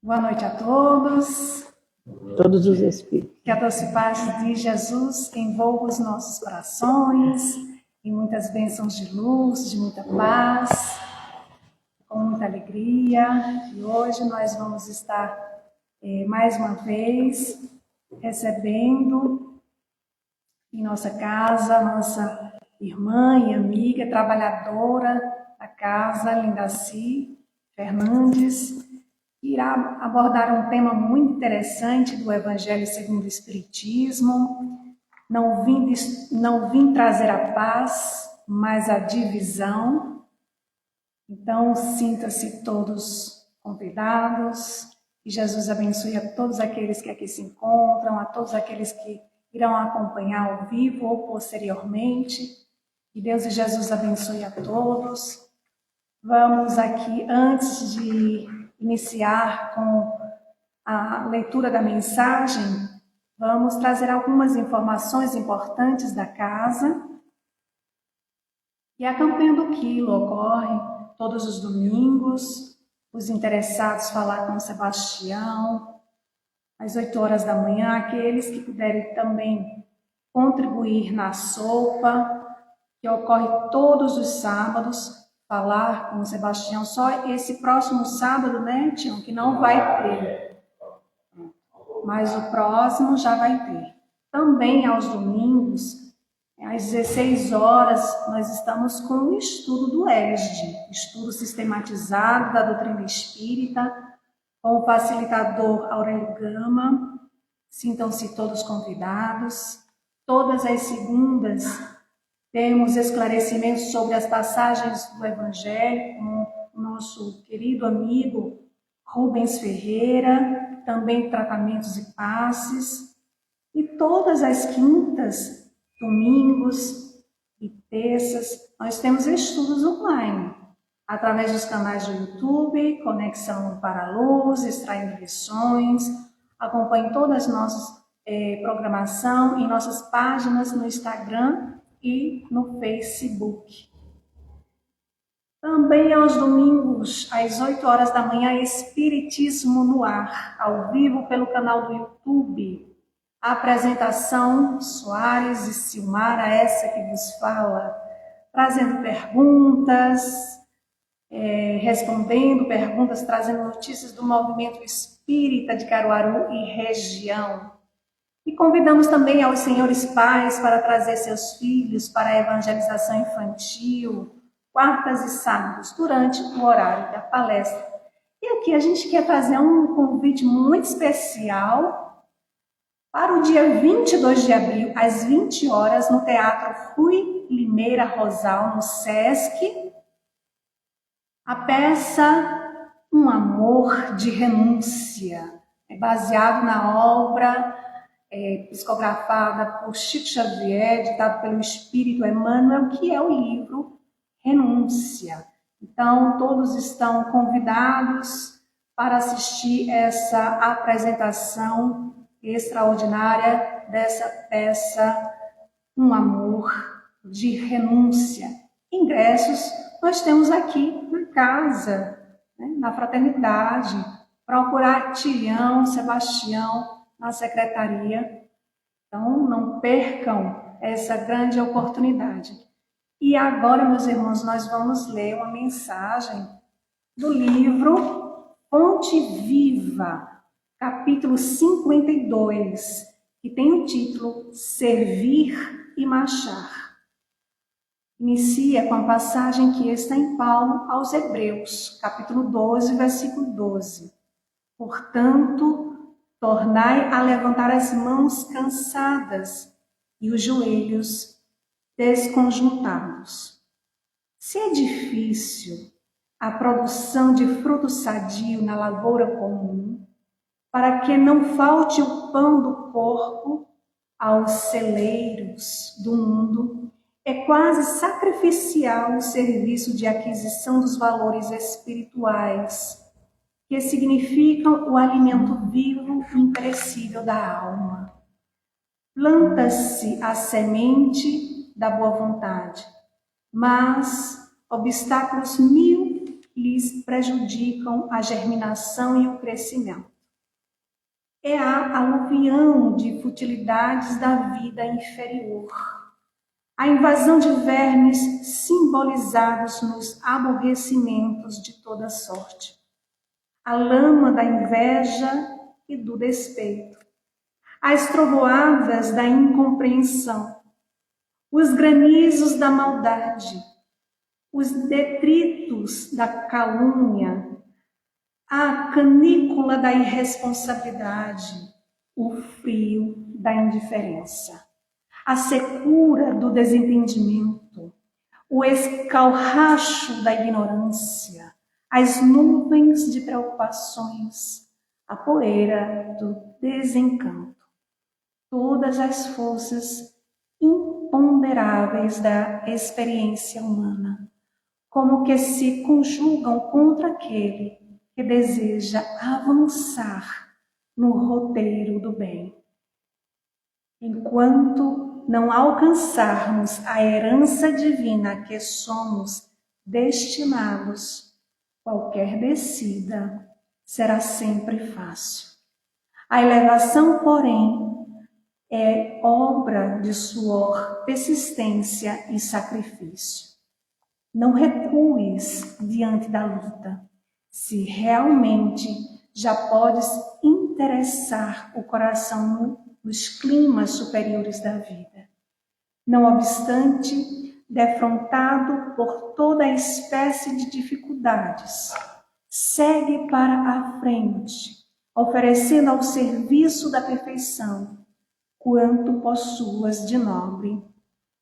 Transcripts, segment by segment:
Boa noite a todos. Todos os espíritos. Que a doce paz de Jesus envolva os nossos corações em muitas bênçãos de luz, de muita paz, com muita alegria. E hoje nós vamos estar mais uma vez recebendo em nossa casa nossa irmã e amiga, trabalhadora da casa, Lindaci Fernandes, que irá abordar um tema muito interessante do Evangelho segundo o Espiritismo. Não vim trazer a paz, mas a divisão. Então, sinta-se todos convidados. Que Jesus abençoe a todos aqueles que aqui se encontram, a todos aqueles que irão acompanhar ao vivo ou posteriormente. Que Deus e Jesus abençoe a todos. Vamos aqui, antes de iniciar com a leitura da mensagem, vamos trazer algumas informações importantes da casa. E a campanha do Quilo ocorre todos os domingos. Os interessados falar com o Sebastião, às 8 horas da manhã. Aqueles que puderem também contribuir na sopa, que ocorre todos os sábados, falar com o Sebastião. Só esse próximo sábado, né, Tião, que não vai ter. Mas o próximo já vai ter. Também aos domingos, às 16 horas, nós estamos com o estudo do ESD, estudo sistematizado da doutrina espírita, com o facilitador Aurélio Gama. Sintam-se todos convidados. Todas as segundas temos esclarecimentos sobre as passagens do Evangelho com o nosso querido amigo Rubens Ferreira, também tratamentos e passes. E todas as quintas, domingos e terças, nós temos estudos online, através dos canais do YouTube, Conexão para a Luz, Extraindo Lições. Acompanhe todas as nossas programação em nossas páginas no Instagram e no Facebook. Também aos domingos, às 8 horas da manhã, Espiritismo no Ar, ao vivo pelo canal do YouTube. A apresentação, Soares e Silmara, essa que vos fala, trazendo perguntas, respondendo perguntas, trazendo notícias do movimento espírita de Caruaru e região. E convidamos também aos senhores pais para trazer seus filhos para a evangelização infantil, quartas e sábados, durante o horário da palestra. E aqui a gente quer fazer um convite muito especial para o dia 22 de abril, às 20 horas, no Teatro Rui Limeira Rosal, no Sesc, a peça Um Amor de Renúncia. É baseado na obra psicografada por Chico Xavier, ditado pelo Espírito Emmanuel, que é o livro Renúncia. Então, todos estão convidados para assistir essa apresentação extraordinária dessa peça Um Amor de Renúncia. Ingressos nós temos aqui na casa, né, na fraternidade. Procurar Tilhão, Sebastião na secretaria. Então, não percam essa grande oportunidade. E agora, meus irmãos, nós vamos ler uma mensagem do livro Fonte Viva, capítulo 52, que tem o título Servir e Marchar. Inicia com a passagem que está em Paulo aos Hebreus, capítulo 12, versículo 12. Portanto, tornai a levantar as mãos cansadas e os joelhos desconjuntados. Se é difícil a produção de fruto sadio na lavoura comum, para que não falte o pão do corpo aos celeiros do mundo, é quase sacrificial o serviço de aquisição dos valores espirituais, que significam o alimento vivo e imperecível da alma. Planta-se a semente da boa vontade, mas obstáculos mil lhe lhes prejudicam a germinação e o crescimento. É a aluvião de futilidades da vida inferior, a invasão de vermes simbolizados nos aborrecimentos de toda sorte, a lama da inveja e do despeito, as trovoadas da incompreensão, os granizos da maldade, os detritos da calúnia, a canícula da irresponsabilidade, o frio da indiferença, a secura do desentendimento, o escalracho da ignorância, as nuvens de preocupações, a poeira do desencanto, todas as forças imponderáveis da experiência humana, como que se conjugam contra aquele que deseja avançar no roteiro do bem. Enquanto não alcançarmos a herança divina a que somos destinados, qualquer descida será sempre fácil. A elevação, porém, é obra de suor, persistência e sacrifício. Não recues diante da luta, se realmente já podes interessar o coração nos climas superiores da vida. Não obstante, defrontado por toda a espécie de dificuldades, segue para a frente, oferecendo ao serviço da perfeição quanto possuas de nobre,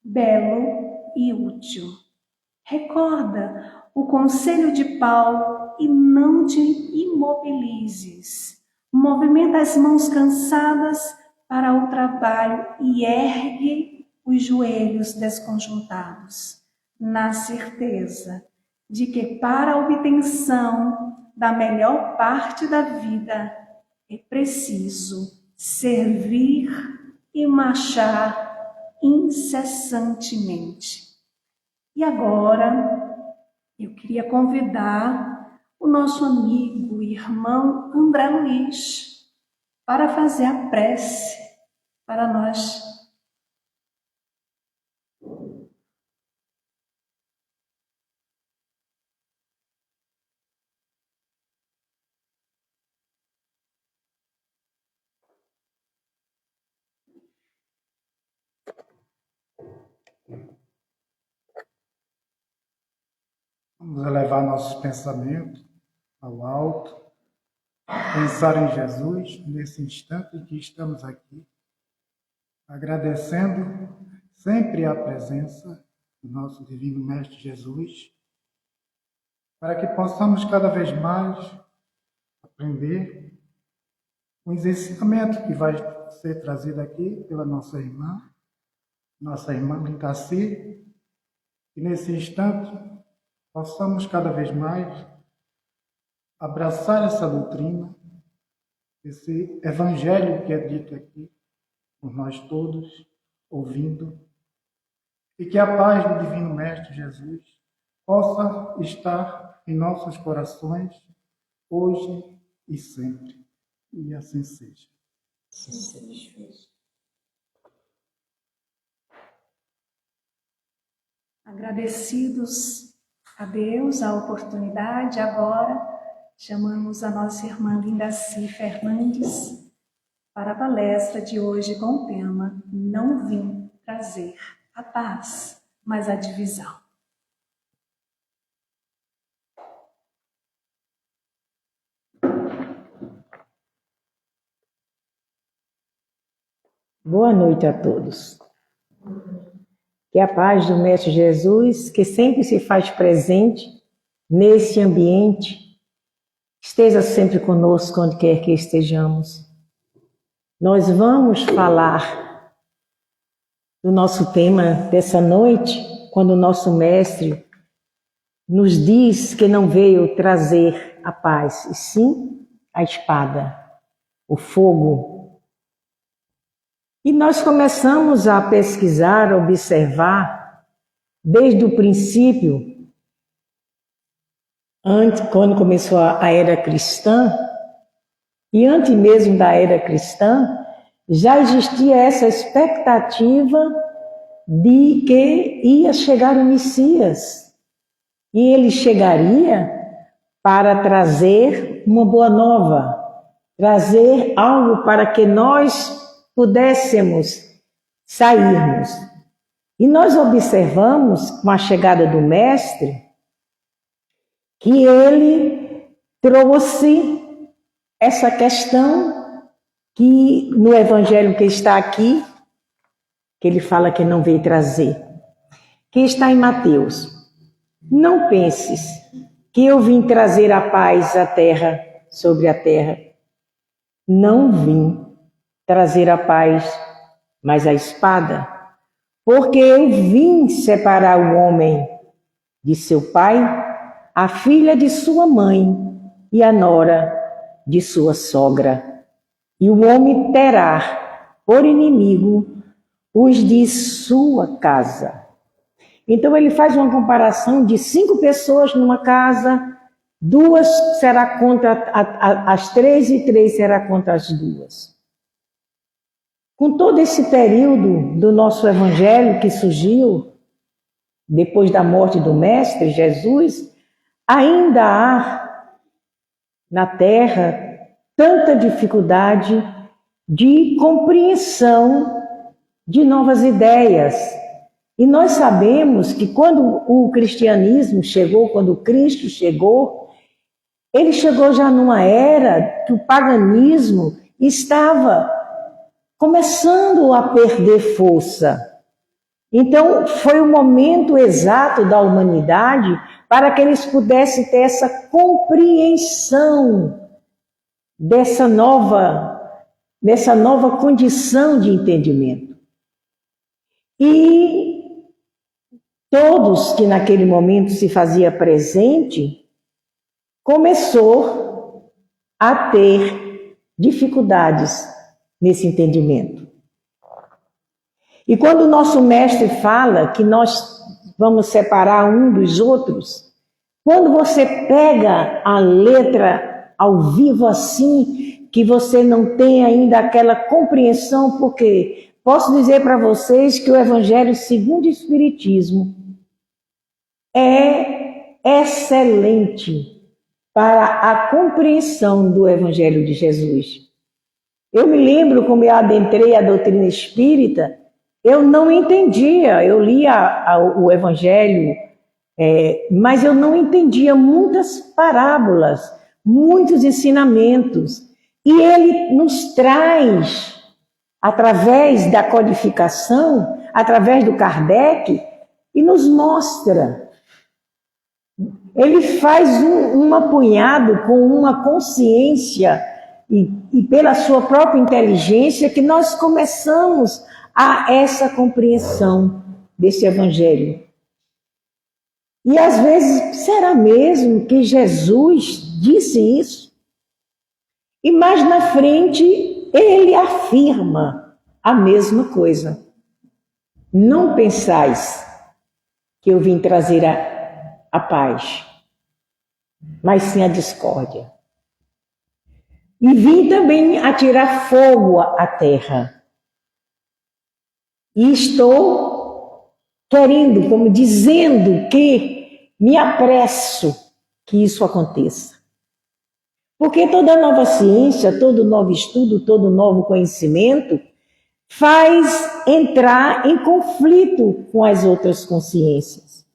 belo e útil. Recorda o conselho de Paulo e não te imobilizes. Movimenta as mãos cansadas para o trabalho e ergue os joelhos desconjuntados, na certeza de que para a obtenção da melhor parte da vida é preciso servir e marchar incessantemente. E agora, eu queria convidar o nosso amigo e irmão André Luiz para fazer a prece para nós. Vamos elevar nossos pensamentos ao alto, pensar em Jesus nesse instante em que estamos aqui, agradecendo sempre a presença do nosso Divino Mestre Jesus, para que possamos cada vez mais aprender com os ensinamentos que vai ser trazido aqui pela nossa irmã Lincaci, e nesse instante possamos cada vez mais abraçar essa doutrina, esse evangelho que é dito aqui por nós todos, ouvindo, e que a paz do Divino Mestre Jesus possa estar em nossos corações, hoje e sempre. E assim seja. Agradecidos a Deus a oportunidade, agora chamamos a nossa irmã Lindaci Fernandes para a palestra de hoje com o tema Não vim trazer a paz, mas a divisão. Boa noite a todos. Que a paz do Mestre Jesus, que sempre se faz presente nesse ambiente, esteja sempre conosco onde quer que estejamos. Nós vamos falar do nosso tema dessa noite, quando o nosso Mestre nos diz que não veio trazer a paz, e sim a espada, o fogo. E nós começamos a pesquisar, a observar, desde o princípio, quando começou a era cristã, e antes mesmo da era cristã, já existia essa expectativa de que ia chegar o Messias. E ele chegaria para trazer uma boa nova, trazer algo para que nós pudéssemos sairmos. E nós observamos, com a chegada do Mestre, que ele trouxe essa questão que no Evangelho que está aqui, que ele fala que não veio trazer, que está em Mateus. Não penses que eu vim trazer a paz à terra, sobre a terra. Não vim trazer a paz, mas a espada. Porque eu vim separar o homem de seu pai, a filha de sua mãe e a nora de sua sogra. E o homem terá por inimigo os de sua casa. Então ele faz uma comparação de 5 pessoas numa casa, 2 será contra as 3 e 3 será contra as 2. Com todo esse período do nosso evangelho que surgiu depois da morte do Mestre Jesus, ainda há na terra tanta dificuldade de compreensão de novas ideias. E nós sabemos que quando o cristianismo chegou, quando o Cristo chegou, ele chegou já numa era que o paganismo estava começando a perder força. Então, foi o momento exato da humanidade para que eles pudessem ter essa compreensão dessa nova condição de entendimento. E todos que naquele momento se fazia presente, começou a ter dificuldades nesse entendimento. E quando o nosso mestre fala que nós vamos separar um dos outros, quando você pega a letra ao vivo assim, que você não tem ainda aquela compreensão, porque posso dizer para vocês que o Evangelho segundo o Espiritismo é excelente para a compreensão do Evangelho de Jesus. Eu me lembro como eu adentrei a doutrina espírita, eu não entendia, eu lia o Evangelho, mas eu não entendia muitas parábolas, muitos ensinamentos. E ele nos traz, através da codificação, através do Kardec, e nos mostra. Ele faz um apunhado com uma consciência e pela sua própria inteligência que nós começamos a essa compreensão desse Evangelho. E às vezes, será mesmo que Jesus disse isso? E mais na frente, ele afirma a mesma coisa. Não pensais que eu vim trazer a paz, mas sim a discórdia. E vim também atirar fogo à terra. E estou querendo, como dizendo que me apresso que isso aconteça. Porque toda nova ciência, todo novo estudo, todo novo conhecimento faz entrar em conflito com as outras consciências.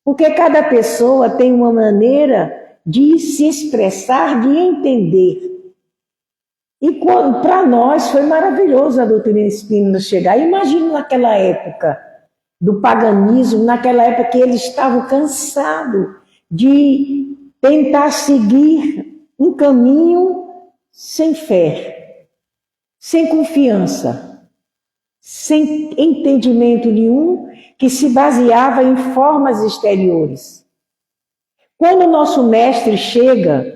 Porque cada pessoa tem uma maneira de se expressar, de entender. E para nós foi maravilhoso a doutrina espírita chegar. Imagina naquela época do paganismo, naquela época que eles estavam cansados de tentar seguir um caminho sem fé, sem confiança, sem entendimento nenhum, que se baseava em formas exteriores. Quando o nosso mestre chega,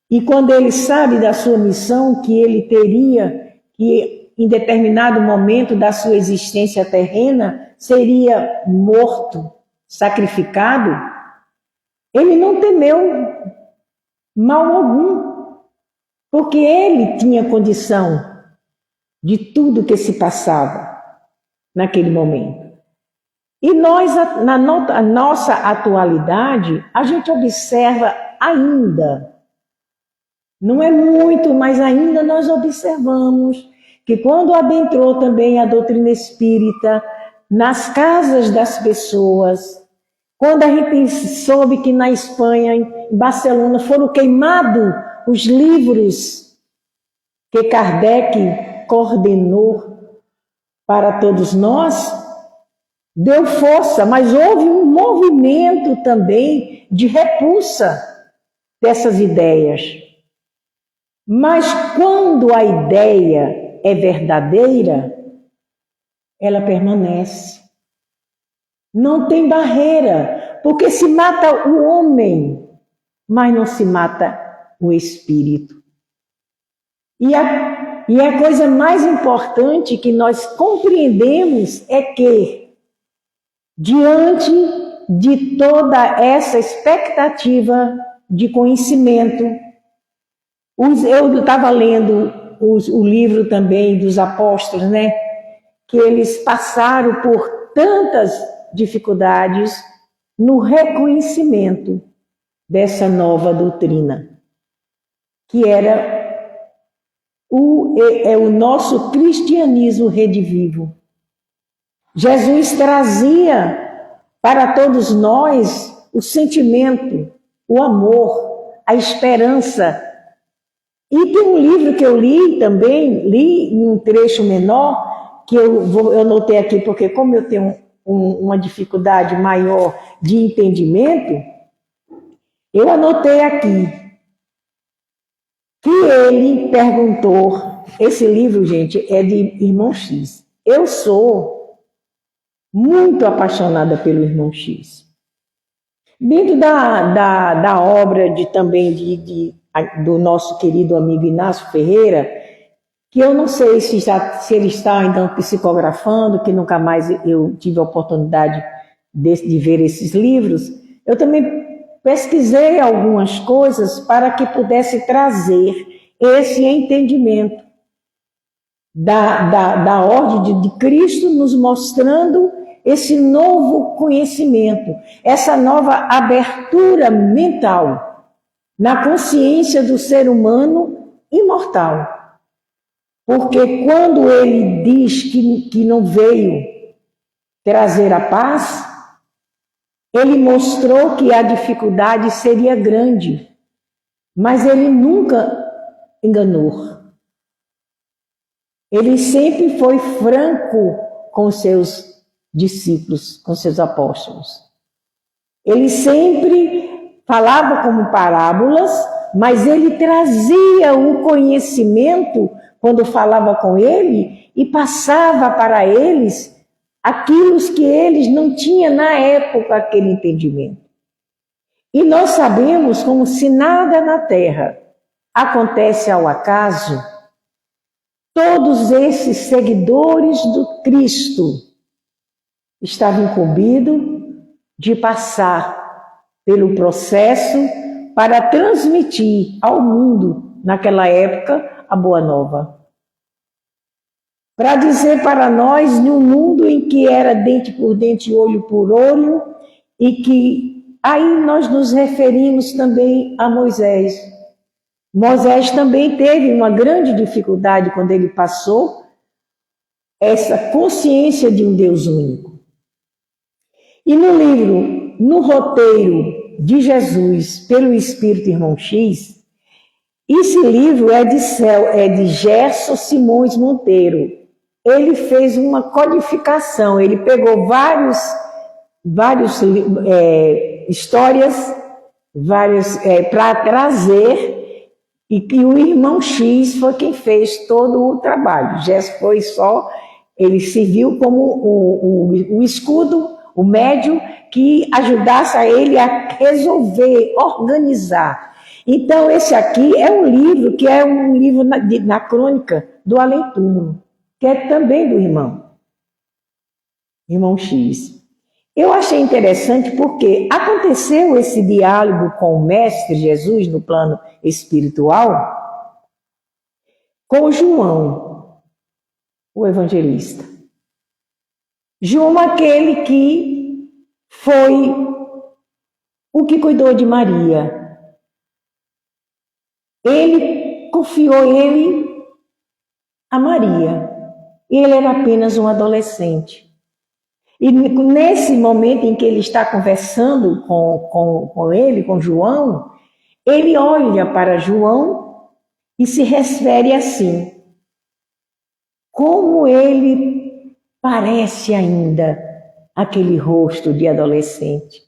e quando ele sabe da sua missão, que ele teria que, em determinado momento da sua existência terrena, seria morto, sacrificado, ele não temeu mal algum, porque ele tinha condição de tudo que se passava naquele momento. E nós, na nossa atualidade, a gente observa ainda, não é muito, mas ainda nós observamos que quando adentrou também a doutrina espírita nas casas das pessoas, quando a gente soube que na Espanha, em Barcelona, foram queimados os livros que Kardec coordenou para todos nós, deu força, mas houve um movimento também de repulsa dessas ideias. Mas quando a ideia é verdadeira, ela permanece. Não tem barreira, porque se mata o homem, mas não se mata o espírito. E a coisa mais importante que nós compreendemos é que, diante de toda essa expectativa de conhecimento, eu estava lendo o livro também dos apóstolos, né? Que eles passaram por tantas dificuldades no reconhecimento dessa nova doutrina, que era o nosso cristianismo redivivo. Jesus trazia para todos nós o sentimento, o amor, a esperança. E tem um livro que eu li também, li em um trecho menor, que eu anotei aqui, porque como eu tenho uma dificuldade maior de entendimento, eu anotei aqui que ele perguntou, esse livro, gente, é de Irmão X. Eu sou muito apaixonada pelo Irmão X. Dentro da obra do nosso querido amigo Inácio Ferreira, que eu não sei se ele está ainda psicografando, que nunca mais eu tive a oportunidade de ver esses livros, eu também pesquisei algumas coisas para que pudesse trazer esse entendimento da ordem de Cristo, nos mostrando esse novo conhecimento, essa nova abertura mental na consciência do ser humano imortal. Porque quando ele diz que não veio trazer a paz, ele mostrou que a dificuldade seria grande, mas ele nunca enganou. Ele sempre foi franco com seus discípulos, com seus apóstolos. Ele sempre falava como parábolas, mas ele trazia o conhecimento quando falava com ele e passava para eles aquilo que eles não tinham na época aquele entendimento. E nós sabemos como se nada na terra acontece ao acaso, todos esses seguidores do Cristo estavam incumbidos de passar pelo processo para transmitir ao mundo, naquela época, a Boa Nova. Para dizer para nós, num mundo em que era dente por dente, olho por olho, e que aí nós nos referimos também a Moisés. Moisés também teve uma grande dificuldade quando ele passou essa consciência de um Deus único. E no livro, no roteiro de Jesus pelo Espírito Irmão X, esse livro é de Gerson Simões Monteiro. Ele fez uma codificação, ele pegou várias histórias, para trazer, e o Irmão X foi quem fez todo o trabalho. Gerson foi só, ele serviu como o escudo, o médium, que ajudasse a ele a resolver, organizar. Então, esse aqui é um livro que é um livro na crônica do além-túmulo, que é também do irmão X. Eu achei interessante porque aconteceu esse diálogo com o Mestre Jesus no plano espiritual com João, o evangelista. João, aquele que foi o que cuidou de Maria. Ele confiou ele a Maria. Ele era apenas um adolescente. E nesse momento em que ele está conversando com ele, com João, ele olha para João e se refere assim: como ele parece ainda aquele rosto de adolescente.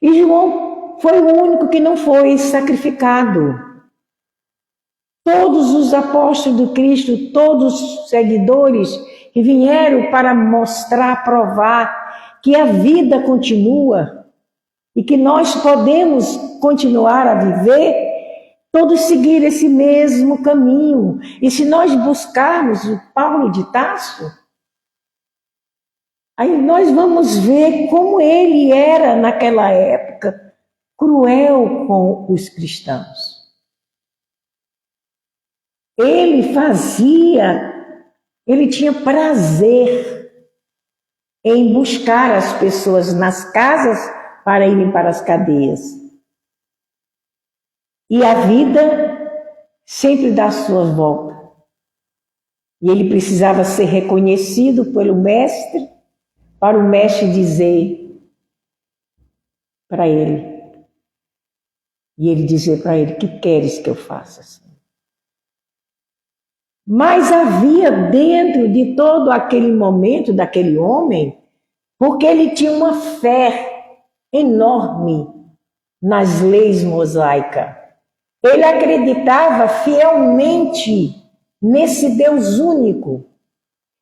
E João foi o único que não foi sacrificado. Todos os apóstolos do Cristo, todos os seguidores que vieram para mostrar, provar que a vida continua e que nós podemos continuar a viver, todos seguir esse mesmo caminho. E se nós buscarmos o Paulo de Tarso, aí nós vamos ver como ele era, naquela época, cruel com os cristãos. Ele tinha prazer em buscar as pessoas nas casas para irem para as cadeias. E a vida sempre dá a sua volta. E ele precisava ser reconhecido pelo mestre, para o mestre dizer para ele. E ele dizer para ele: que queres que eu faça assim? Mas havia dentro de todo aquele momento daquele homem, porque ele tinha uma fé enorme nas leis mosaicas. Ele acreditava fielmente nesse Deus único.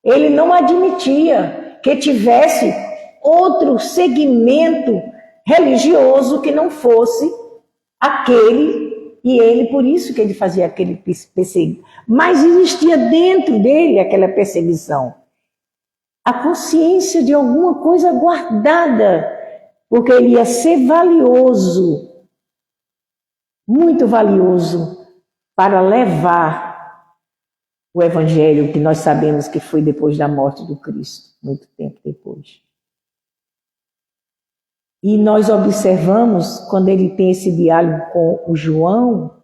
Ele não admitia que tivesse outro segmento religioso que não fosse aquele. E ele, por isso que ele fazia aquele perseguição. Mas existia dentro dele aquela perseguição. A consciência de alguma coisa guardada, porque ele ia ser valioso, muito valioso, para levar o evangelho que nós sabemos que foi depois da morte do Cristo, muito tempo depois. E nós observamos, quando ele tem esse diálogo com o João,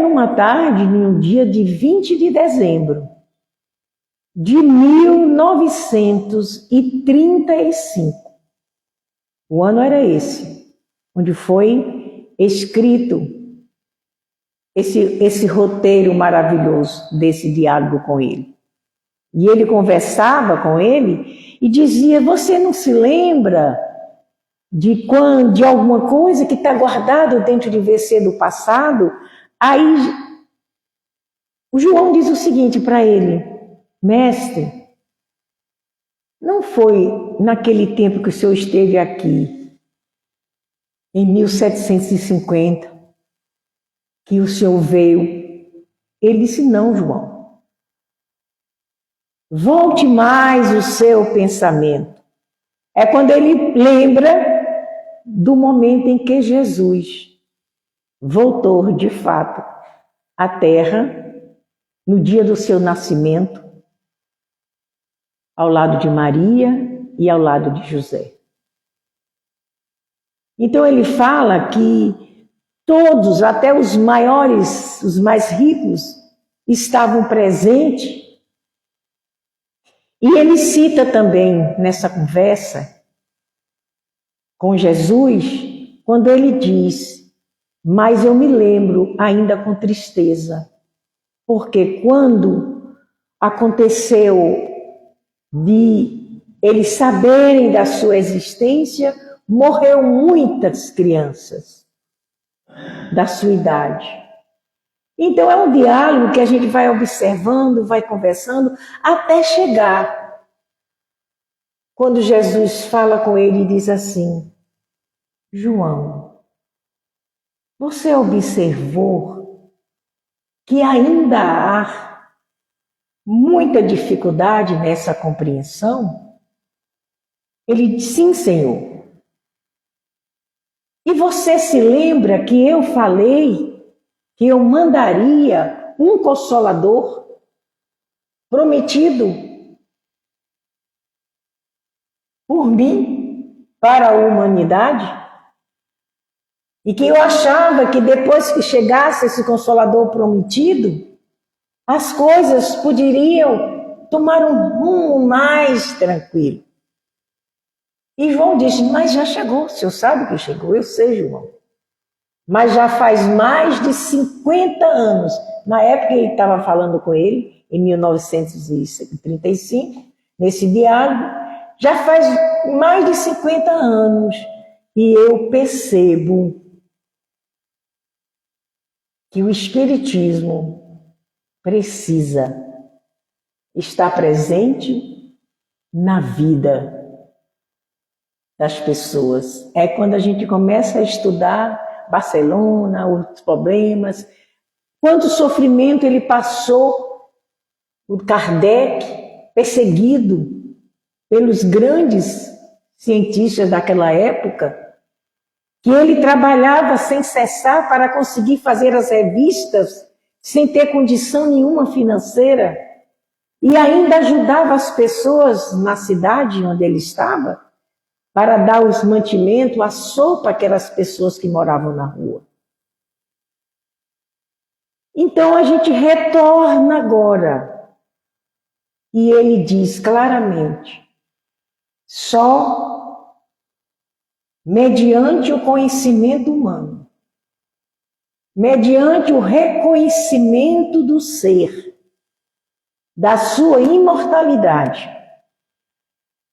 numa tarde, num dia de 20 de dezembro de 1935. O ano era esse, onde foi escrito esse roteiro maravilhoso desse diálogo com ele. E ele conversava com ele e dizia: você não se lembra de alguma coisa que está guardado dentro de você do passado? Aí o João diz o seguinte para ele: mestre, não foi naquele tempo que o senhor esteve aqui, em 1750, que o senhor veio? Ele disse: não, João. Volte mais o seu pensamento. É quando ele lembra do momento em que Jesus voltou de fato à terra, no dia do seu nascimento, ao lado de Maria e ao lado de José. Então ele fala que todos, até os maiores, os mais ricos, estavam presentes. E ele cita também nessa conversa com Jesus, quando ele diz: mas eu me lembro ainda com tristeza, porque quando aconteceu de eles saberem da sua existência, morreu muitas crianças da sua idade. Então é um diálogo que a gente vai observando, vai conversando, até chegar quando Jesus fala com ele e diz assim: João, você observou que ainda há muita dificuldade nessa compreensão? Ele disse: sim, Senhor. E você se lembra que eu falei que eu mandaria um Consolador prometido por mim para a humanidade? E que eu achava que depois que chegasse esse Consolador prometido, as coisas poderiam tomar um rumo mais tranquilo. E João disse: mas já chegou, o senhor sabe que chegou? Eu sei, João. Mas já faz mais de 50 anos. Na época ele estava falando com ele, em 1935, nesse diálogo, já faz mais de 50 anos. E eu percebo que o Espiritismo precisa estar presente na vida das pessoas. É quando a gente começa a estudar Barcelona, os problemas, quanto sofrimento ele passou, o Kardec, perseguido pelos grandes cientistas daquela época, que ele trabalhava sem cessar para conseguir fazer as revistas sem ter condição nenhuma financeira e ainda ajudava as pessoas na cidade onde ele estava para dar os mantimentos, a sopa para aquelas pessoas que moravam na rua. Então a gente retorna agora e ele diz claramente: só mediante o conhecimento humano, mediante o reconhecimento do ser, da sua imortalidade,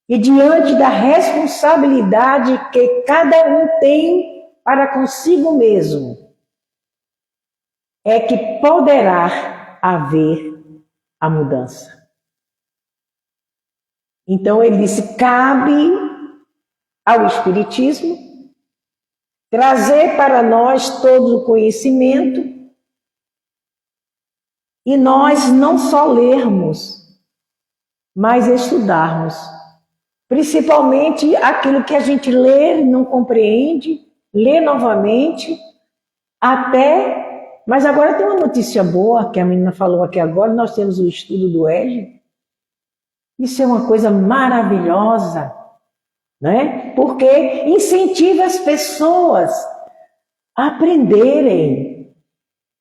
e diante da responsabilidade que cada um tem para consigo mesmo, é que poderá haver a mudança. Então ele disse: cabe ao Espiritismo trazer para nós todo o conhecimento e nós não só lermos, mas estudarmos. Principalmente aquilo que a gente lê, não compreende, lê novamente, até... Mas agora tem uma notícia boa, que a menina falou aqui agora, nós temos o estudo do Hélio. Isso é uma coisa maravilhosa, né? Porque incentiva as pessoas a aprenderem,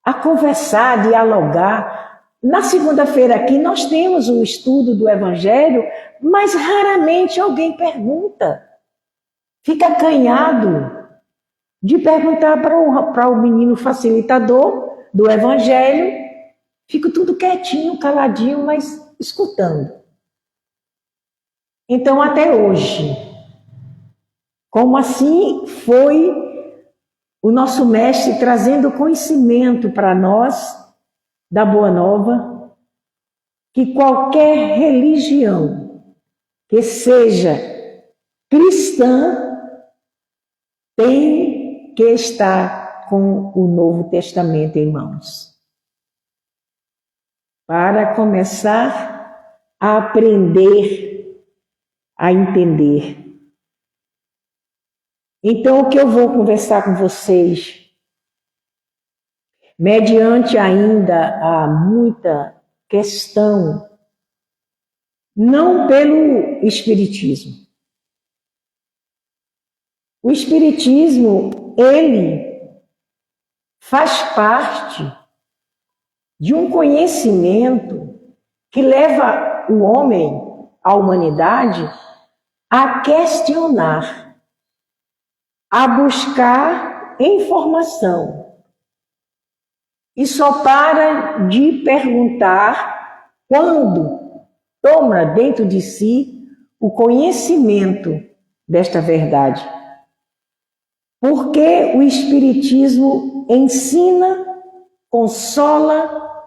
a conversar, a dialogar. Na segunda-feira aqui nós temos o estudo do Evangelho, mas raramente alguém pergunta. Fica acanhado de perguntar para o menino facilitador do Evangelho. Fica tudo quietinho, caladinho, mas escutando. Então, até hoje, como assim foi o nosso mestre trazendo conhecimento para nós da Boa Nova, que qualquer religião que seja cristã tem que estar com o Novo Testamento em mãos, para começar a aprender, a entender. Então, o que eu vou conversar com vocês, mediante ainda há muita questão, não pelo Espiritismo. O Espiritismo, ele faz parte de um conhecimento que leva o homem, a humanidade, a questionar, a buscar informação. E só para de perguntar quando toma dentro de si o conhecimento desta verdade. Porque o Espiritismo ensina, consola,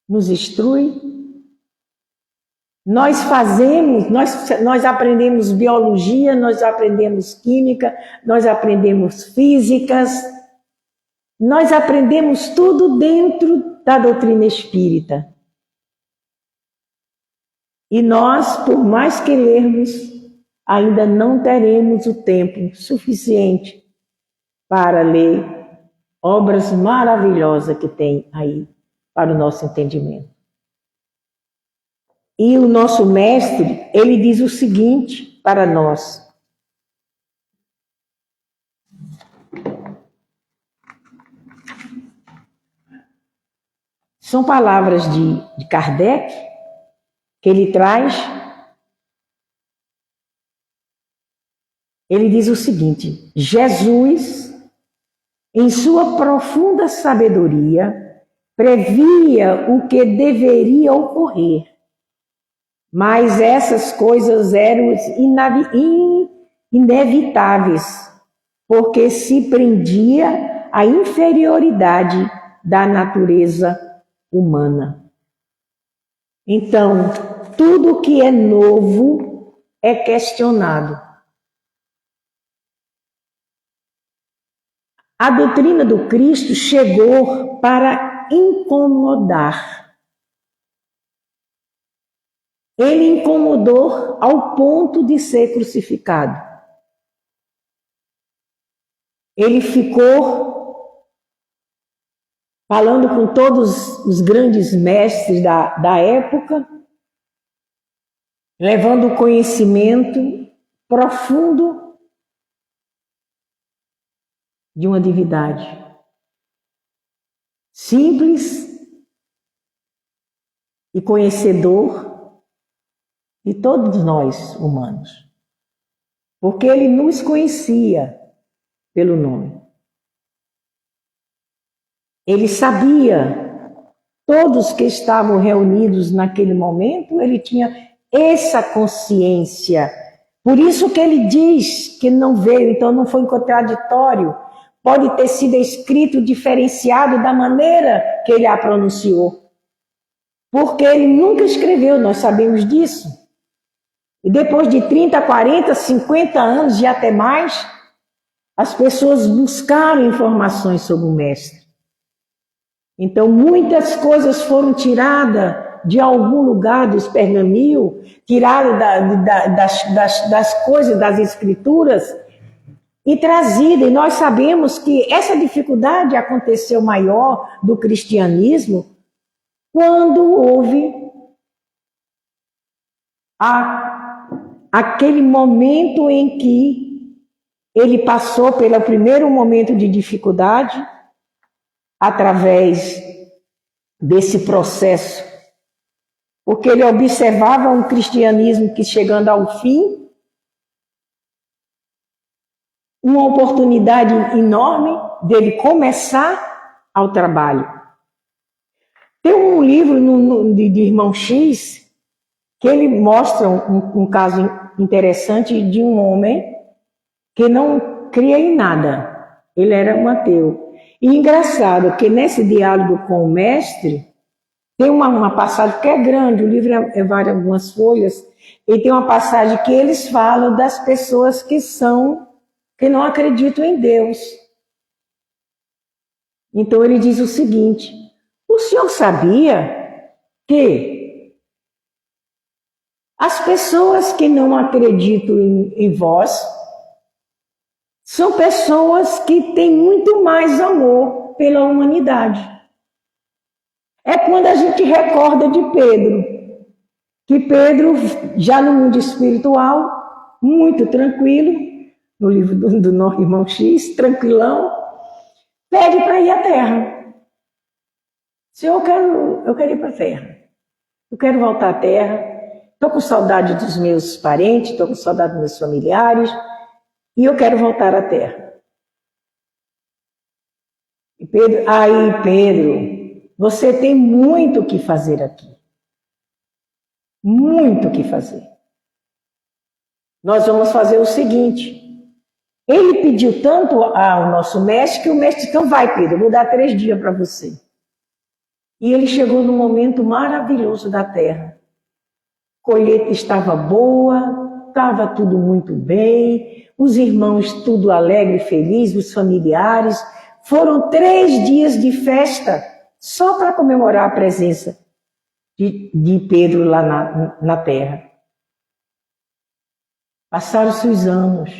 nos instrui. Nós aprendemos biologia, nós aprendemos química, nós aprendemos físicas, nós aprendemos tudo dentro da doutrina espírita. E nós, por mais que lermos, ainda não teremos o tempo suficiente para ler obras maravilhosas que tem aí para o nosso entendimento. E o nosso mestre, ele diz o seguinte para nós: são palavras de Kardec que ele traz. Ele diz o seguinte: Jesus, em sua profunda sabedoria, previa o que deveria ocorrer, mas essas coisas eram inevitáveis, porque se prendia à inferioridade da natureza humana. Então, tudo que é novo é questionado. A doutrina do Cristo chegou para incomodar. Ele incomodou ao ponto de ser crucificado. Ele ficou falando com todos os grandes mestres da época, levando conhecimento profundo de uma divindade simples e conhecedor de todos nós humanos, porque ele nos conhecia pelo nome. Ele sabia, todos que estavam reunidos naquele momento, ele tinha essa consciência. Por isso que ele diz que não veio, então não foi contraditório. Pode ter sido escrito diferenciado da maneira que ele a pronunciou. Porque ele nunca escreveu, nós sabemos disso. E depois de 30, 40, 50 anos e até mais, as pessoas buscaram informações sobre o Mestre. Então, muitas coisas foram tiradas de algum lugar dos pergaminhos, tiradas das coisas, das escrituras, e trazidas. E nós sabemos que essa dificuldade aconteceu maior do cristianismo quando houve aquele momento em que ele passou pelo primeiro momento de dificuldade, através desse processo, porque ele observava um cristianismo que, chegando ao fim, uma oportunidade enorme dele começar ao trabalho. Tem um livro de Irmão X que ele mostra um caso interessante de um homem que não cria em nada. Ele era um ateu. E engraçado que nesse diálogo com o mestre, tem uma passagem que é grande, o livro é algumas folhas, e tem uma passagem que eles falam das pessoas que não acreditam em Deus. Então ele diz o seguinte: o senhor sabia que as pessoas que não acreditam em vós são pessoas que têm muito mais amor pela humanidade. É quando a gente recorda de Pedro, que Pedro, já no mundo espiritual, muito tranquilo, no livro do nosso irmão X, tranquilão, pede para ir à terra. Senhor, eu quero ir para a terra. Eu quero voltar à terra. Estou com saudade dos meus parentes, estou com saudade dos meus familiares, e eu quero voltar à terra. E Pedro, você tem muito o que fazer aqui. Muito o que fazer. Nós vamos fazer o seguinte: ele pediu tanto ao nosso mestre que o mestre disse: então vai, Pedro, eu vou dar 3 dias para você. E ele chegou num momento maravilhoso da terra. A colheita estava boa, estava tudo muito bem, os irmãos tudo alegre e feliz, os familiares. Foram 3 dias de festa só para comemorar a presença de Pedro lá na terra. Passaram-se os anos.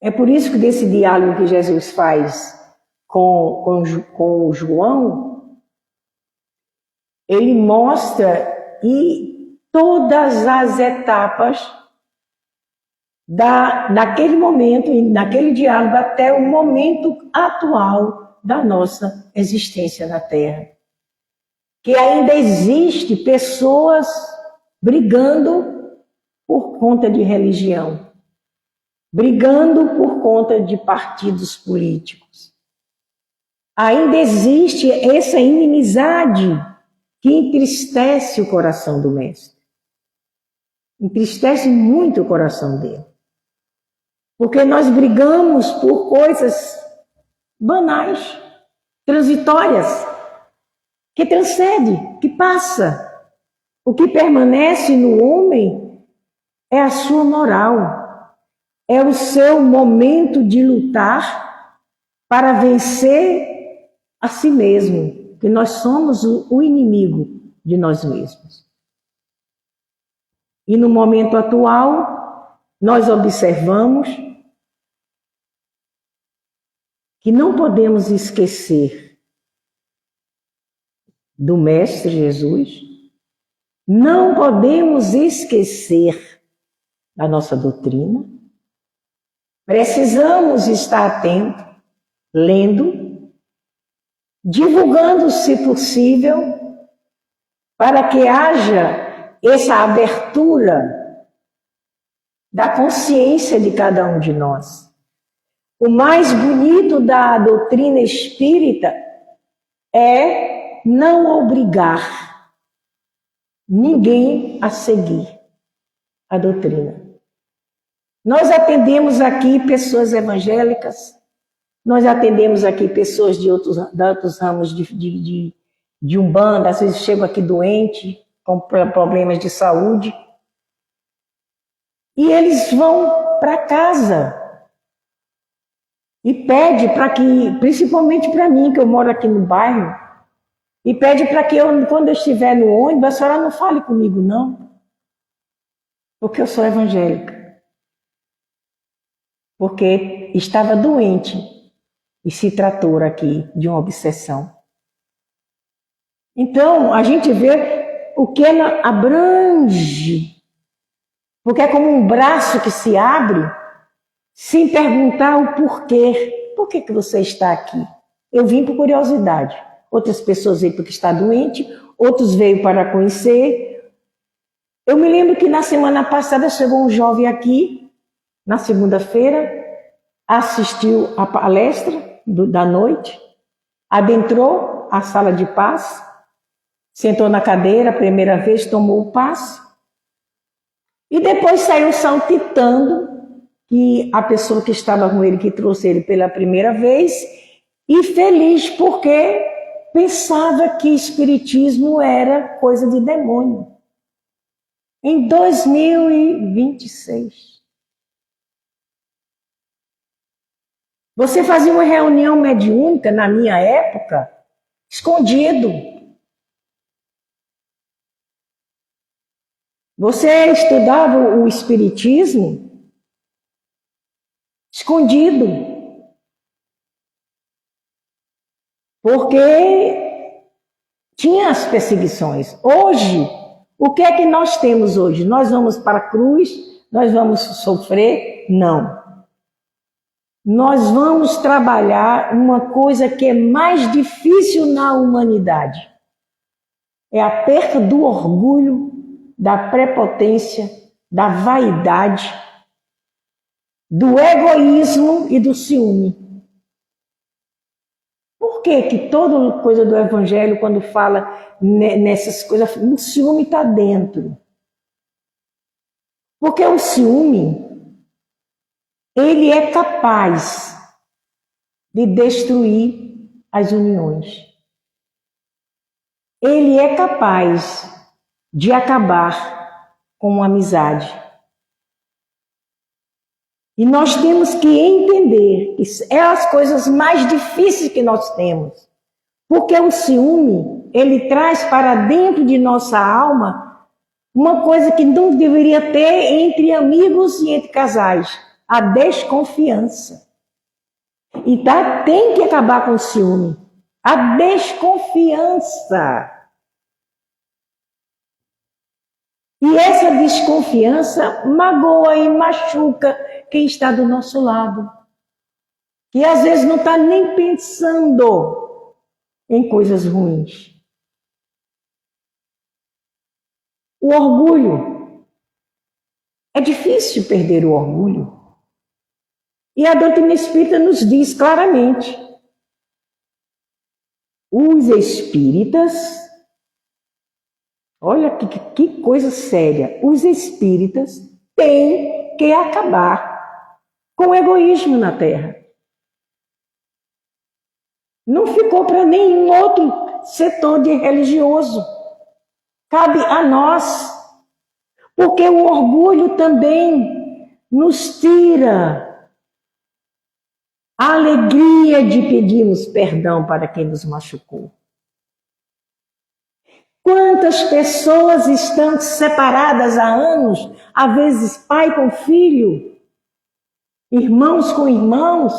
É por isso que desse diálogo que Jesus faz com o João, ele mostra todas as etapas naquele momento, naquele diálogo, até o momento atual da nossa existência na Terra. Que ainda existe pessoas brigando por conta de religião, brigando por conta de partidos políticos. Ainda existe essa inimizade que entristece o coração do Mestre. Entristece muito o coração dele. Porque nós brigamos por coisas banais, transitórias, que transcende, que passa. O que permanece no homem é a sua moral, é o seu momento de lutar para vencer a si mesmo, que nós somos o inimigo de nós mesmos. E no momento atual, nós observamos que não podemos esquecer do Mestre Jesus, não podemos esquecer da nossa doutrina. Precisamos estar atentos, lendo, divulgando, se possível, para que haja essa abertura da consciência de cada um de nós. O mais bonito da doutrina espírita é não obrigar ninguém a seguir a doutrina. Nós atendemos aqui pessoas evangélicas, nós atendemos aqui pessoas de outros ramos de Umbanda, às vezes chegam aqui doente, com problemas de saúde, e eles vão para casa e pede para que, principalmente para mim, que eu moro aqui no bairro, e pede para que quando eu estiver no ônibus, a senhora não fale comigo, não, porque eu sou evangélica. Porque estava doente e se tratou aqui de uma obsessão. Então, a gente vê o que ela abrange, porque é como um braço que se abre, sem perguntar o porquê. Por que você está aqui? Eu vim por curiosidade. Outras pessoas veio porque está doente, outros veio para conhecer. Eu me lembro que na semana passada chegou um jovem aqui, na segunda-feira, assistiu a palestra da noite, adentrou a sala de passe, sentou na cadeira a primeira vez, tomou o passe, e depois saiu saltitando que a pessoa que estava com ele, que trouxe ele pela primeira vez, e feliz porque pensava que espiritismo era coisa de demônio. Em 2026. Você fazia uma reunião mediúnica, na minha época, escondido. Você estudava o espiritismo escondido. Porque tinha as perseguições. Hoje, o que é que nós temos hoje? Nós vamos para a cruz? Nós vamos sofrer? Não. Nós vamos trabalhar uma coisa que é mais difícil na humanidade. É a perda do orgulho, da prepotência, da vaidade, do egoísmo e do ciúme. Por que toda coisa do Evangelho, quando fala nessas coisas, o ciúme está dentro? Porque o ciúme, ele é capaz de destruir as uniões. Ele é capaz de acabar com uma amizade. E nós temos que entender que é as coisas mais difíceis que nós temos. Porque o ciúme, ele traz para dentro de nossa alma uma coisa que não deveria ter entre amigos e entre casais, a desconfiança. E tem que acabar com o ciúme. A desconfiança. E essa desconfiança magoa e machuca quem está do nosso lado. Que às vezes não está nem pensando em coisas ruins. O orgulho. É difícil perder o orgulho. E a doutrina espírita nos diz claramente: os espíritas, olha que coisa séria, os espíritas têm que acabar com o egoísmo na Terra. Não ficou para nenhum outro setor de religioso. Cabe a nós, porque o orgulho também nos tira a alegria de pedirmos perdão para quem nos machucou. Quantas pessoas estão separadas há anos, às vezes pai com filho, irmãos com irmãos,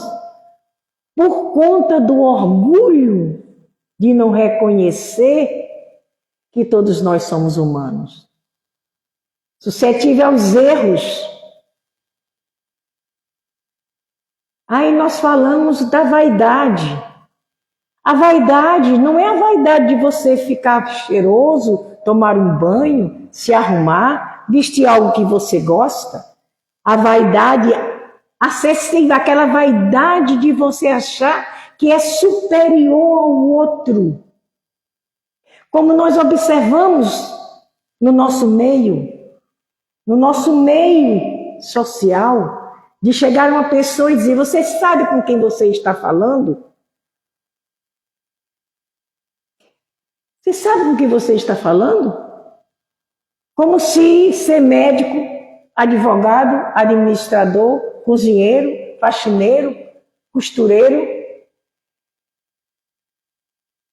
por conta do orgulho de não reconhecer que todos nós somos humanos, suscetível aos erros. Aí nós falamos da vaidade. A vaidade não é a vaidade de você ficar cheiroso, tomar um banho, se arrumar, vestir algo que você gosta. A vaidade acessível, aquela vaidade de você achar que é superior ao outro. Como nós observamos no nosso meio social, de chegar uma pessoa e dizer: você sabe com quem você está falando? Você sabe com quem você está falando? Como se ser médico, advogado, administrador, cozinheiro, faxineiro, costureiro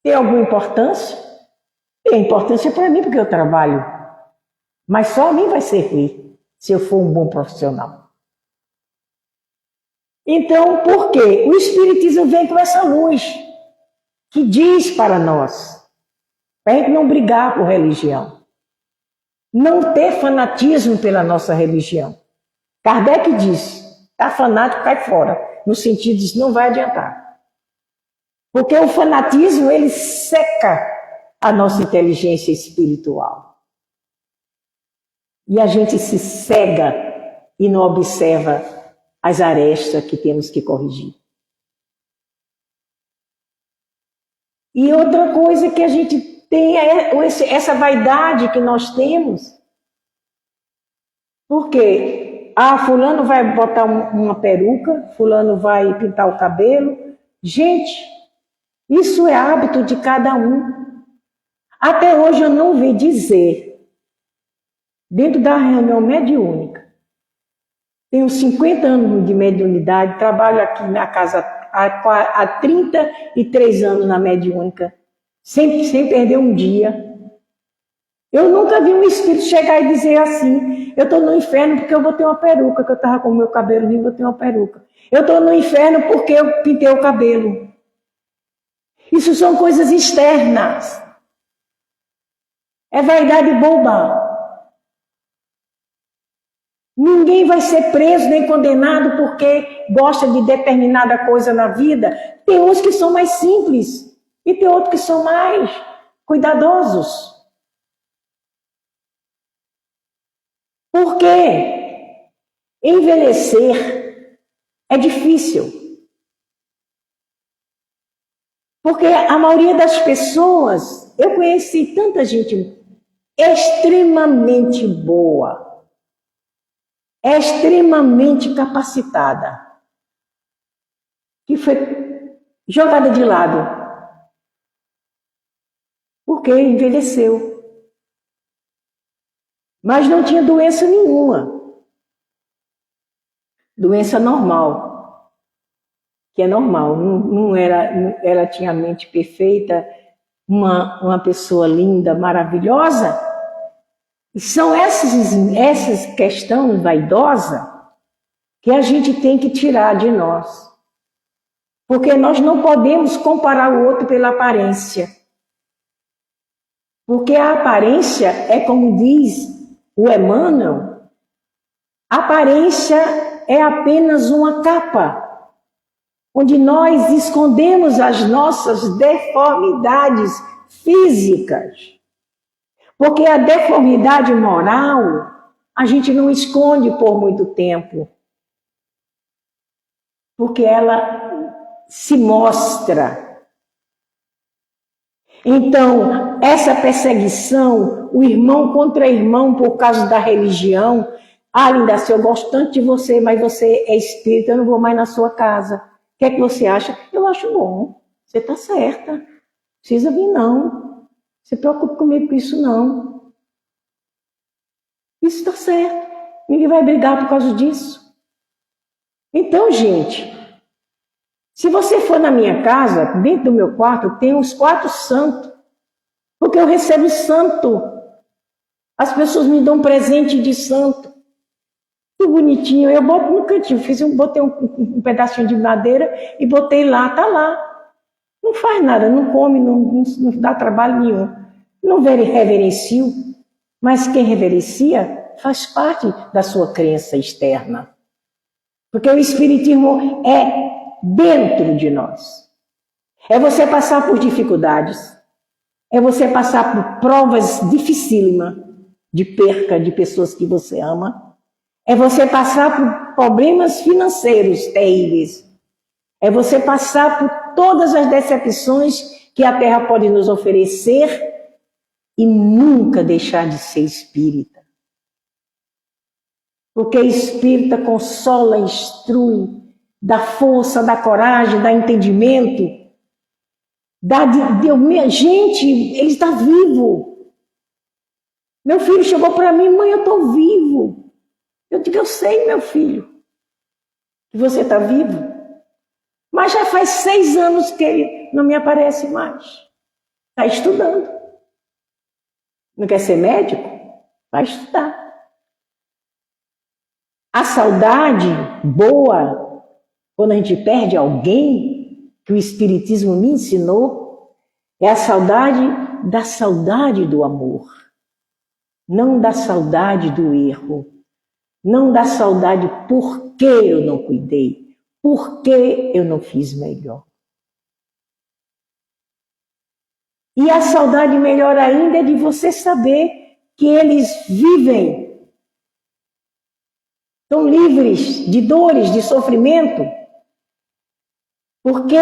tem alguma importância? Tem importância para mim porque eu trabalho, mas só a mim vai servir se eu for um bom profissional. Então, por quê? O Espiritismo vem com essa luz que diz para nós, para a gente não brigar por religião, não ter fanatismo pela nossa religião. Kardec diz: tá fanático, cai fora, no sentido de não vai adiantar. Porque o fanatismo, ele seca a nossa inteligência espiritual. E a gente se cega e não observa as arestas que temos que corrigir. E outra coisa que a gente tem é essa vaidade que nós temos. Porque fulano vai botar uma peruca, fulano vai pintar o cabelo. Gente, isso é hábito de cada um. Até hoje eu não vi dizer, dentro da reunião mediúnica, tenho 50 anos de mediunidade, trabalho aqui na casa há 33 anos na mediúnica, sem perder um dia. Eu nunca vi um espírito chegar e dizer assim: eu estou no inferno porque eu vou ter uma peruca, que eu estava com o meu cabelo limpo, eu vou ter uma peruca. Eu estou no inferno porque eu pintei o cabelo. Isso são coisas externas. É vaidade boba. Ninguém vai ser preso nem condenado porque gosta de determinada coisa na vida. Tem uns que são mais simples e tem outros que são mais cuidadosos. Por quê? Envelhecer é difícil. Porque a maioria das pessoas, eu conheci tanta gente extremamente boa, extremamente capacitada, que foi jogada de lado, porque envelheceu. Mas não tinha doença nenhuma. Doença normal, que é normal, não era, ela tinha a mente perfeita, uma pessoa linda, maravilhosa, E são essas questões vaidosas que a gente tem que tirar de nós. Porque nós não podemos comparar o outro pela aparência. Porque a aparência é como diz o Emmanuel, a aparência é apenas uma capa, onde nós escondemos as nossas deformidades físicas. Porque a deformidade moral, a gente não esconde por muito tempo. Porque ela se mostra. Então, essa perseguição, o irmão contra irmão por causa da religião, Linda, se eu gosto tanto de você, mas você é espírita, eu não vou mais na sua casa. O que é que você acha? Eu acho bom, você está certa, não precisa vir não, não se preocupe comigo com isso não. Isso está certo, ninguém vai brigar por causa disso. Então, gente, se você for na minha casa, dentro do meu quarto, tem uns 4 santos. Porque eu recebo santo. As pessoas me dão presente de santo. Que bonitinho. Eu boto no cantinho. Botei um pedacinho de madeira e botei lá. Tá lá. Não faz nada. Não come, não dá trabalho nenhum. Não reverencio. Mas quem reverencia faz parte da sua crença externa. Porque o espiritismo é dentro de nós. É você passar por dificuldades. É você passar por provas dificílimas de perca de pessoas que você ama. É você passar por problemas financeiros terríveis. É você passar por todas as decepções que a Terra pode nos oferecer e nunca deixar de ser espírita. Porque espírita consola, instrui, dá força, dá coragem, dá entendimento. Minha gente, ele está vivo. Meu filho chegou para mim, mãe, eu estou vivo. Eu digo, eu sei, meu filho, que você está vivo. Mas já faz 6 anos que ele não me aparece mais. Está estudando. Não quer ser médico? Vai estudar. A saudade boa, quando a gente perde alguém, que o Espiritismo me ensinou, é a saudade do amor. Não da saudade do erro. Não da saudade porque eu não cuidei. Porque eu não fiz melhor. E a saudade melhor ainda é de você saber que eles vivem. Estão livres de dores, de sofrimento. Porque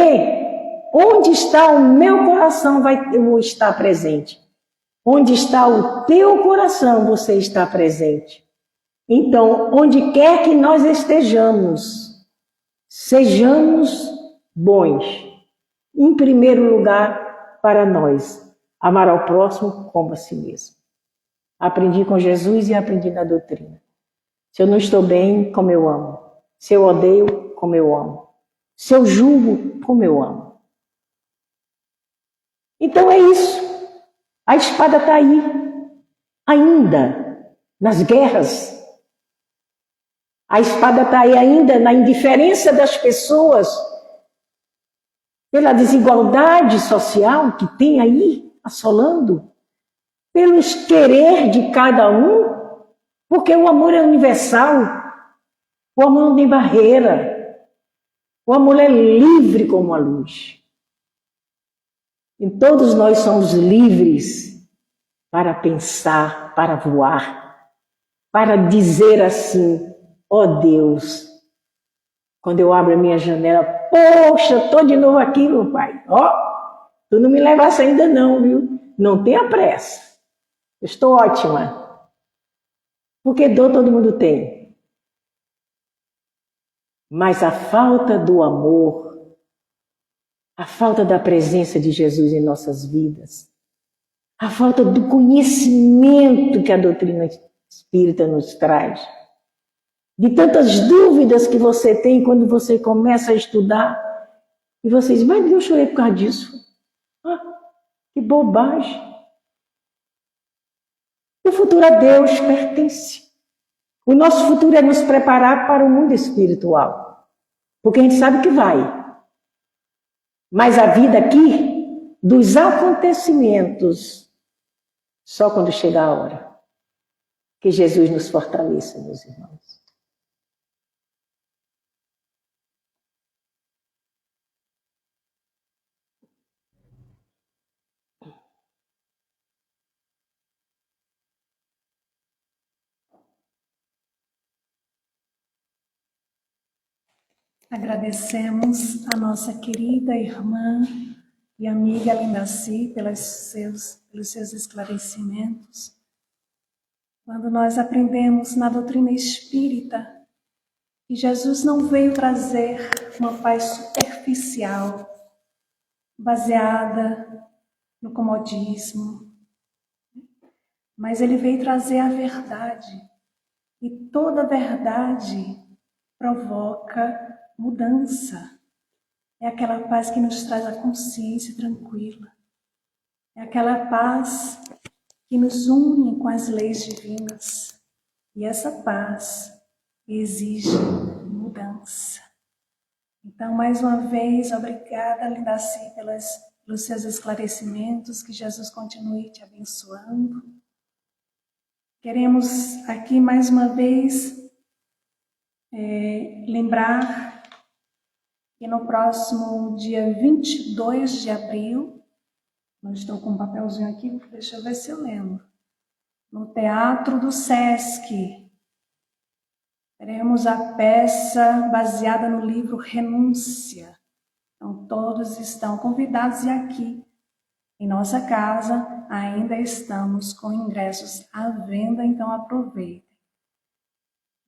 onde está o meu coração eu vou estar presente. Onde está o teu coração você está presente. Então, onde quer que nós estejamos, sejamos bons. Em primeiro lugar, para nós, amar ao próximo como a si mesmo. Aprendi com Jesus e aprendi na doutrina. Se eu não estou bem, como eu amo. Se eu odeio, como eu amo. Se eu julgo, como eu amo. Então é isso. A espada está aí. Ainda. Nas guerras. A espada está aí ainda na indiferença das pessoas. Pela desigualdade social que tem aí assolando. Pelos querer de cada um. Porque o amor é universal. O amor não tem barreira. O amor é livre como a luz. E todos nós somos livres para pensar, para voar, para dizer assim, ó Deus, quando eu abro a minha janela, poxa, estou de novo aqui, meu pai. Ó, tu não me levasse ainda não, viu? Não tenha pressa. Eu estou ótima. Porque dor todo mundo tem. Mas a falta do amor, a falta da presença de Jesus em nossas vidas, a falta do conhecimento que a doutrina espírita nos traz, de tantas dúvidas que você tem quando você começa a estudar, e você diz, mas eu chorei por causa disso. Ah, que bobagem. O futuro a Deus pertence. O nosso futuro é nos preparar para o mundo espiritual. Porque a gente sabe que vai. Mas a vida aqui, dos acontecimentos, só quando chegar a hora. Que Jesus nos fortaleça, meus irmãos. Agradecemos a nossa querida irmã e amiga Lindaci pelos seus esclarecimentos. Quando nós aprendemos na doutrina espírita que Jesus não veio trazer uma paz superficial, baseada no comodismo, mas ele veio trazer a verdade. E toda verdade provoca mudança. É aquela paz que nos traz a consciência tranquila. É aquela paz que nos une com as leis divinas. E essa paz exige mudança. Então, mais uma vez, obrigada, Lindaci, pelos seus esclarecimentos. Que Jesus continue te abençoando. Queremos aqui, mais uma vez, lembrar que no próximo dia 22 de abril, eu estou com um papelzinho aqui, deixa eu ver se eu lembro, no Teatro do Sesc, teremos a peça baseada no livro Renúncia. Então, todos estão convidados e aqui, em nossa casa, ainda estamos com ingressos à venda, então aproveitem.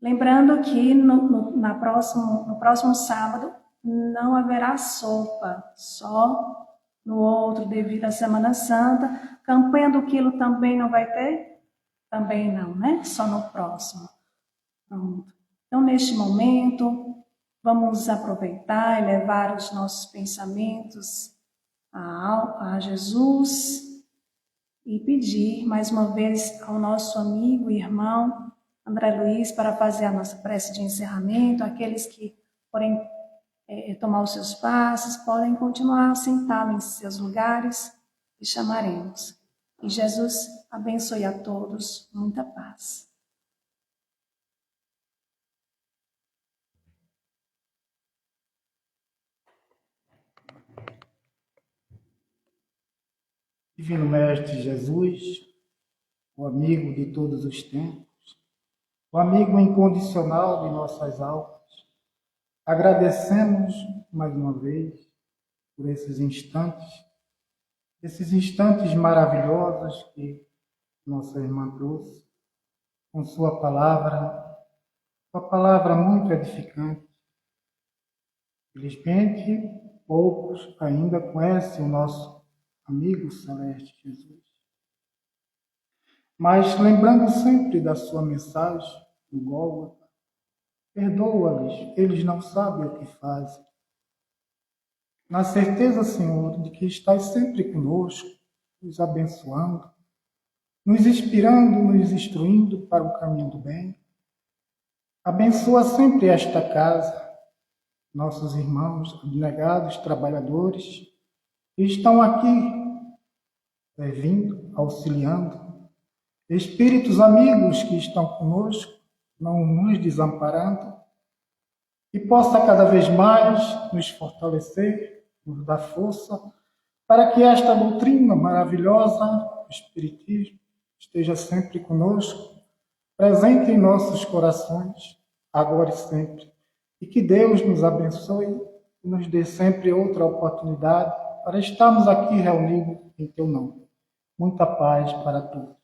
Lembrando que no próximo sábado não haverá sopa, só no outro devido à Semana Santa. Campanha do quilo também não vai ter? Também não, né? Só no próximo. Pronto. Então, neste momento, vamos aproveitar e levar os nossos pensamentos a Jesus e pedir mais uma vez ao nosso amigo e irmão André Luiz para fazer a nossa prece de encerramento. Aqueles que forem tomar os seus passos podem continuar sentados em seus lugares e chamaremos. E Jesus abençoe a todos. Muita paz. Divino Mestre Jesus, o amigo de todos os tempos, o amigo incondicional de nossas almas, agradecemos mais uma vez por esses instantes maravilhosos que nossa irmã trouxe, com sua palavra muito edificante. Felizmente, poucos ainda conhecem o nosso amigo celeste Jesus. Mas lembrando sempre da sua mensagem no Gólgota, perdoa-lhes, eles não sabem o que fazem. Na certeza, Senhor, de que estás sempre conosco, nos abençoando, nos inspirando, nos instruindo para o caminho do bem. Abençoa sempre esta casa, nossos irmãos abnegados, trabalhadores, que estão aqui servindo, auxiliando. Espíritos amigos que estão conosco, não nos desamparando, e possa cada vez mais nos fortalecer, nos dar força, para que esta doutrina maravilhosa, o Espiritismo, esteja sempre conosco, presente em nossos corações, agora e sempre. E que Deus nos abençoe e nos dê sempre outra oportunidade para estarmos aqui reunidos em Teu nome. Muita paz para todos.